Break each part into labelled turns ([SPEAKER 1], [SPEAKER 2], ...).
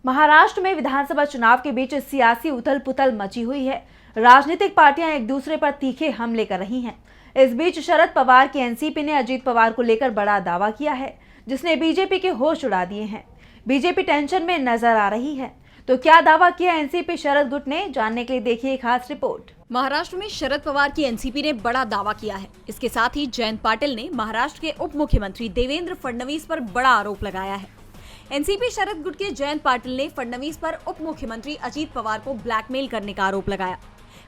[SPEAKER 1] महाराष्ट्र में विधानसभा चुनाव के बीच सियासी उथल पुथल मची हुई है। राजनीतिक पार्टियां एक दूसरे पर तीखे हमले कर रही हैं। इस बीच शरद पवार की एनसीपी ने अजीत पवार को लेकर बड़ा दावा किया है, जिसने बीजेपी के होश उड़ा दिए हैं। बीजेपी टेंशन में नजर आ रही है। तो क्या दावा किया एनसीपी शरद गुट ने, जानने के लिए देखिए एक खास रिपोर्ट।
[SPEAKER 2] महाराष्ट्र में शरद पवार की एनसीपी ने बड़ा दावा किया है। इसके साथ ही जयंत पाटिल ने महाराष्ट्र के उप मुख्यमंत्री देवेंद्र फडणवीस पर बड़ा आरोप लगाया है। एनसीपी शरद गुट के जयंत पाटिल ने फडणवीस पर उप मुख्यमंत्री अजीत पवार को ब्लैकमेल करने का आरोप लगाया।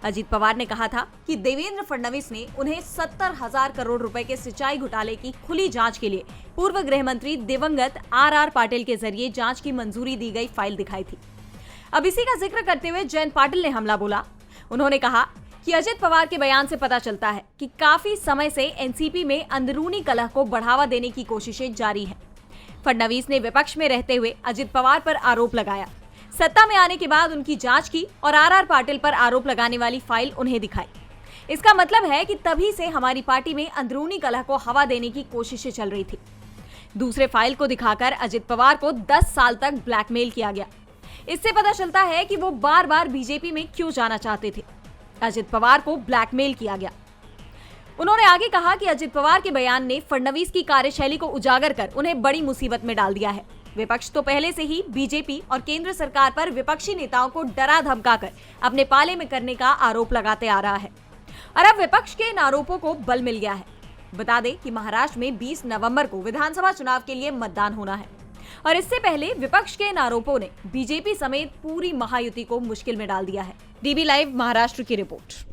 [SPEAKER 2] अजीत पवार ने कहा था कि देवेंद्र फडणवीस ने उन्हें 70,000 करोड़ रुपए के सिंचाई घोटाले की खुली जांच के लिए पूर्व गृह मंत्री दिवंगत आर पाटिल के जरिए जांच की मंजूरी दी गई फाइल दिखाई थी। अब इसी का जिक्र करते हुए जयंत पाटिल ने हमला बोला। उन्होंने कहा कि अजित पवार के बयान से पता चलता है कि काफी समय से एनसीपी में अंदरूनी कलह को बढ़ावा देने की कोशिशें जारी हैं। फडणवीस ने विपक्ष में रहते हुए अजित पवार पर आरोप लगाया, सत्ता में आने के बाद उनकी जांच की और आर पाटिल पर आरोप लगाने वाली फाइल उन्हें दिखाई। इसका मतलब है कि तभी से हमारी पार्टी में अंदरूनी कलह को हवा देने की कोशिशें चल रही थी। दूसरे फाइल को दिखाकर अजित पवार को 10 साल तक ब्लैकमेल किया गया। इससे पता चलता है कि वो बार बार बीजेपी में क्यों जाना चाहते थे। अजित पवार को ब्लैकमेल किया गया। उन्होंने आगे कहा कि अजित पवार के बयान ने फडणवीस की कार्यशैली को उजागर कर उन्हें बड़ी मुसीबत में डाल दिया है। विपक्ष तो पहले से ही बीजेपी और केंद्र सरकार पर विपक्षी नेताओं को डरा धमकाकर अपने पाले में करने का आरोप लगाते आ रहा है और अब विपक्ष के इन आरोपों को बल मिल गया है। बता दें कि महाराष्ट्र में 20 नवंबर को विधानसभा चुनाव के लिए मतदान होना है और इससे पहले विपक्ष के इन आरोपों ने बीजेपी समेत पूरी महायुति को मुश्किल में डाल दिया है। डीबी लाइव महाराष्ट्र की रिपोर्ट।